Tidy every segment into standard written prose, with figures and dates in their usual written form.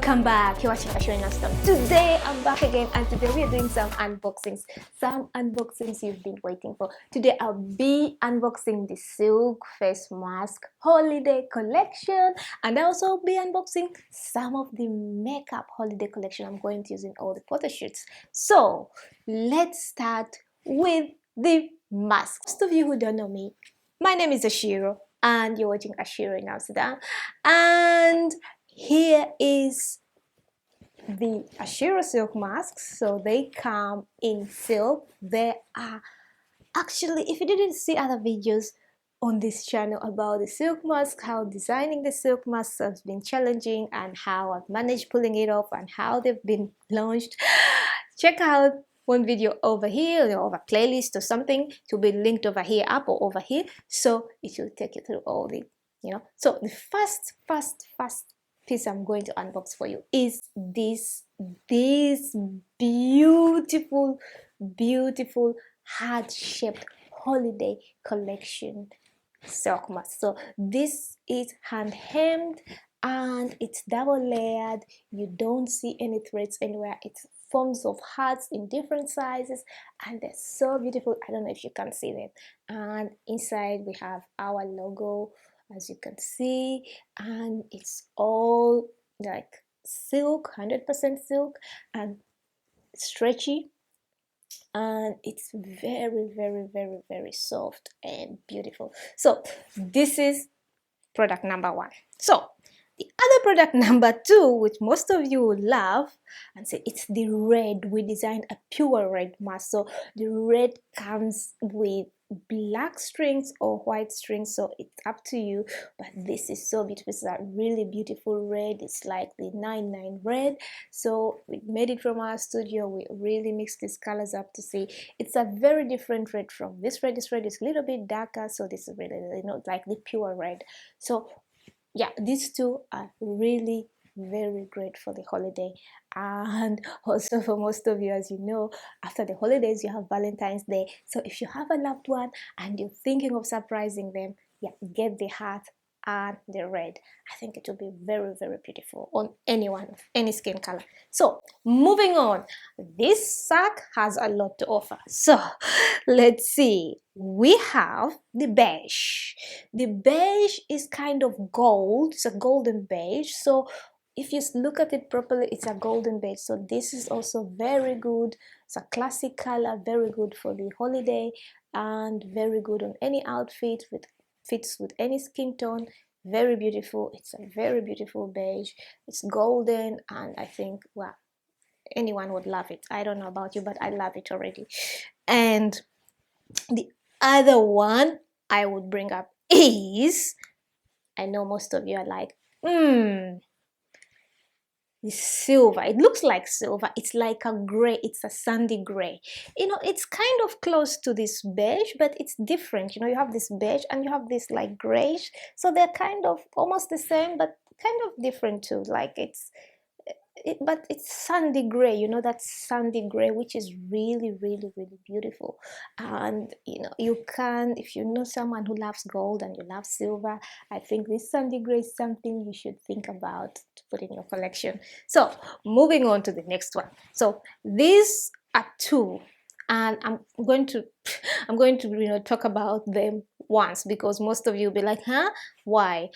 Welcome back. You're watching Aciero and stuff. Today I'm back again, and today we are doing some unboxings you've been waiting for. Today I'll be unboxing the silk face mask holiday collection, and I'll also be unboxing some of the makeup holiday collection I'm going to use in all the photo shoots. So let's start with the mask. Most of you who don't know me, my name is Aciero and you're watching Aciero in Amsterdam, and here is the Aciero silk masks. So they come in silk. They are actually, if you didn't see other videos on this channel about the silk mask, how designing the silk masks has been challenging and how I've managed pulling it off and how they've been launched, check out one video over here or a playlist or something to be linked over here, up or over here, so it will take you through all the, so the first piece I'm going to unbox for you is this beautiful heart-shaped holiday collection silk mask. So this is hand hemmed and it's double layered. You don't see any threads anywhere. It's forms of hearts in different sizes and they're so beautiful. I don't know if you can see them. And inside we have our logo, as you can see, and it's all like silk, 100% silk and stretchy, and it's very soft and beautiful. So this is product number one. So the other product number two, which most of you will love and say, it's the red. We designed a pure red mask. So the red comes with black strings or white strings, so it's up to you, but this is so beautiful. It's a really beautiful red. It's like the 99 red. So we made it from our studio. We really mixed these colors up to see it's a very different red from this red. This red is a little bit darker, so this is really like the pure red. So yeah, these two are really very great for the holiday, and also for most of you, as you know, after the holidays you have Valentine's Day. So if you have a loved one and you're thinking of surprising them, yeah, get the heart and the red. I think it will be very beautiful on anyone of any skin color. So moving on, this sack has a lot to offer. So let's see. We have the beige. The beige is kind of gold. It's a golden beige. So if you look at it properly, it's a golden beige. So this is also very good. It's a classic color, very good for the holiday and very good on any outfit, fits with any skin tone. Very beautiful. It's a very beautiful beige. It's golden, and I think, well, anyone would love it. I don't know about you, but I love it already. And the other one I would bring up is, I know most of you are like, the silver. It looks like silver. It's like a gray. It's a sandy gray. It's kind of close to this beige, but it's different. You have this beige and you have this like grayish. So they're kind of almost the same, but kind of different too. Like but it's sandy gray, that sandy gray, which is really beautiful. And you can, if you know someone who loves gold and you love silver, I think this sandy gray is something you should think about to put in your collection. So moving on to the next one. So these are two, and I'm going to talk about them once, because most of you will be like, huh, why?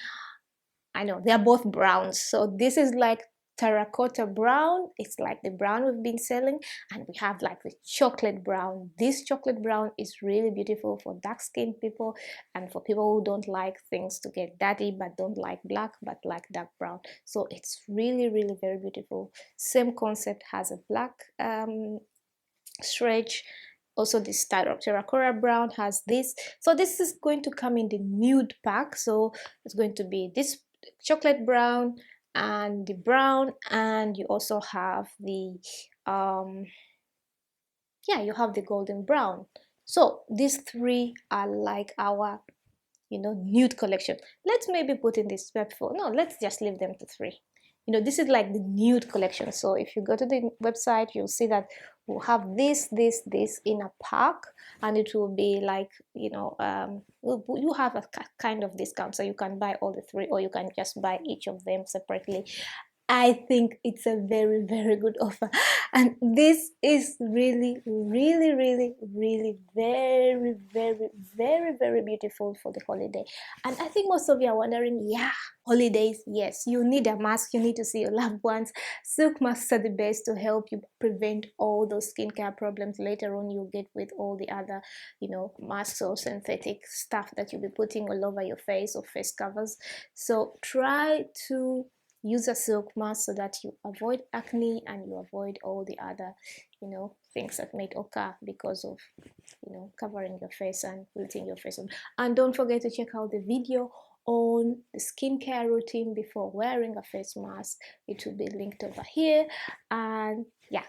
I know they're both browns. So this is like terracotta brown. It's like the brown we've been selling, and we have like the chocolate brown. This chocolate brown is really beautiful for dark skinned people and for people who don't like things to get dirty but don't like black but like dark brown. So it's really very beautiful. Same concept, has a black stretch. Also this terracotta brown has this. So this is going to come in the nude pack. So it's going to be this chocolate brown and the brown, and you also have the you have the golden brown. So these three are like our nude collection. Let's maybe put in this purple. No, let's just leave them to three. This is like the nude collection. So if you go to the website, you'll see that we'll have this in a pack, and it will be like, you have a kind of discount, so you can buy all the three, or you can just buy each of them separately. I think it's a very, very good offer. And this is really, really, really, really very, very, very, very beautiful for the holiday. And I think most of you are wondering, yeah, holidays, yes, you need a mask, you need to see your loved ones. Silk masks are the best to help you prevent all those skincare problems later on you'll get with all the other, masks or synthetic stuff that you'll be putting all over your face or face covers. So try to use a silk mask so that you avoid acne and you avoid all the other things that might occur because of covering your face and letting your face on. And don't forget to check out the video on the skincare routine before wearing a face mask. It will be linked over here. And yeah,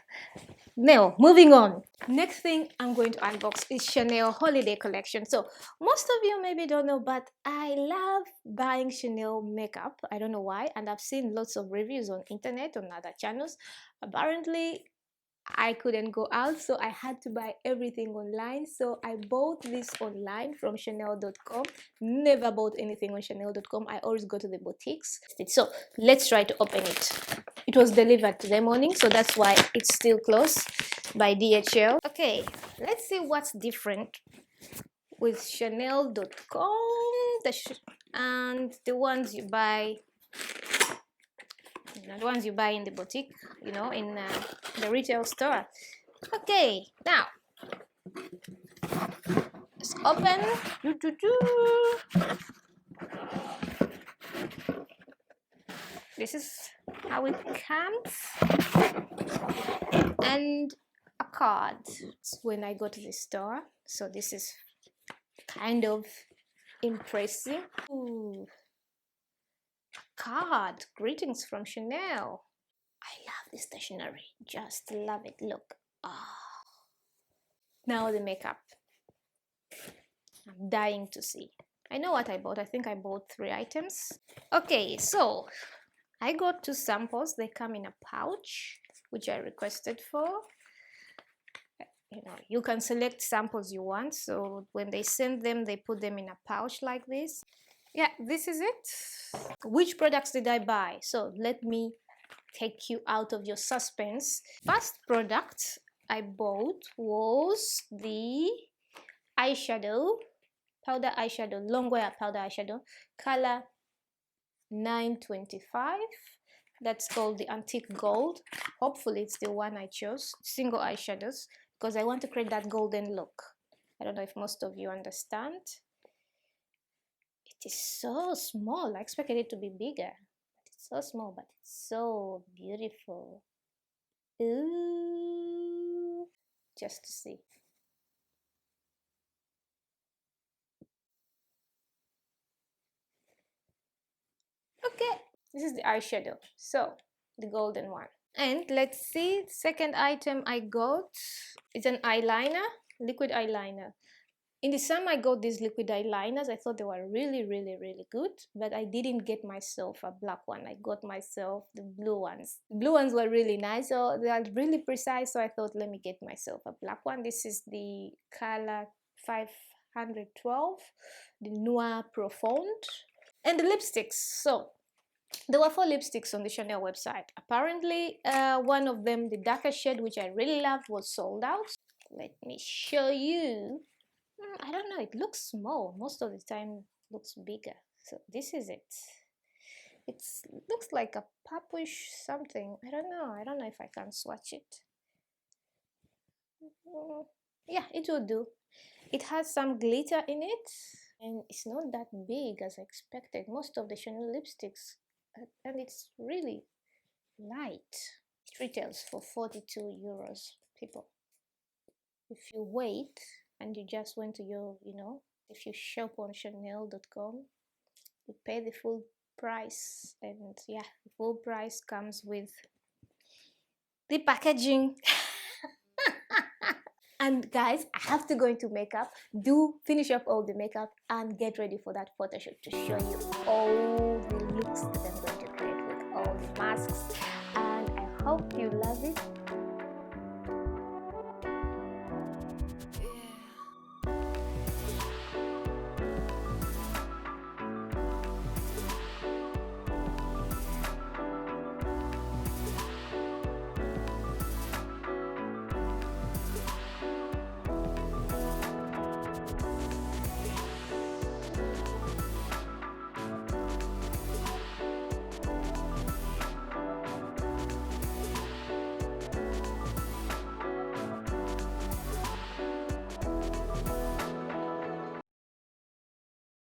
now moving on, next thing I'm going to unbox is Chanel holiday collection. So most of you maybe don't know, but I love buying Chanel makeup. I don't know why, and I've seen lots of reviews on internet, on other channels. Apparently I couldn't go out, so I had to buy everything online. So I bought this online from chanel.com. Never bought anything on chanel.com. I always go to the boutiques. So let's try to open it. It was delivered today morning, so that's why it's still closed by DHL. Okay, let's see what's different with chanel.com and the ones you buy in the boutique, in the retail store. Okay, now let's open. This is how it comes, and a card when I go to the store. So this is kind of impressive. Ooh. Card, greetings from Chanel. I love this stationery, just love it. Look. Now the makeup. I'm dying to see. I know what I bought. I think I bought 3 items. Okay, so I got 2 samples. They come in a pouch, which I requested for. You can select samples you want. So when they send them, they put them in a pouch like this. Yeah, this is it. Which products did I buy? So let me take you out of your suspense. First product I bought was the powder eyeshadow, long wear powder eyeshadow, color 925. That's called the Antique Gold. Hopefully it's the one I chose, single eyeshadows, because I want to create that golden look. I don't know if most of you understand. It is so small. I expected it to be bigger. It's so small, but it's so beautiful. Ooh, just to see. Okay, this is the eyeshadow, so the golden one. And let's see, second item I got is an eyeliner, liquid eyeliner. In the summer I got these liquid eyeliners. I thought they were really, really, really good, but I didn't get myself a black one. I got myself the blue ones. The blue ones were really nice, so they are really precise, so I thought let me get myself a black one. This is the color 512, the Noir Profonde. And the lipsticks, so there were 4 lipsticks on the Chanel website. Apparently one of them, the darker shade, which I really loved, was sold out. Let me show you. I don't know, it looks small. Most of the time it looks bigger. So this is it. It looks like a purplish something. I don't know if I can swatch it. Yeah, it will do. It has some glitter in it, and it's not that big as I expected. Most of the Chanel lipsticks, and it's really light. It retails for 42 euros, people. If you wait and you just went to your, if you shop on chanel.com, you pay the full price, and yeah, the full price comes with the packaging. And guys, I have to go into makeup, finish up all the makeup and get ready for that photo shoot to show you all the looks that I'm going to create with all the masks. And I hope you love it.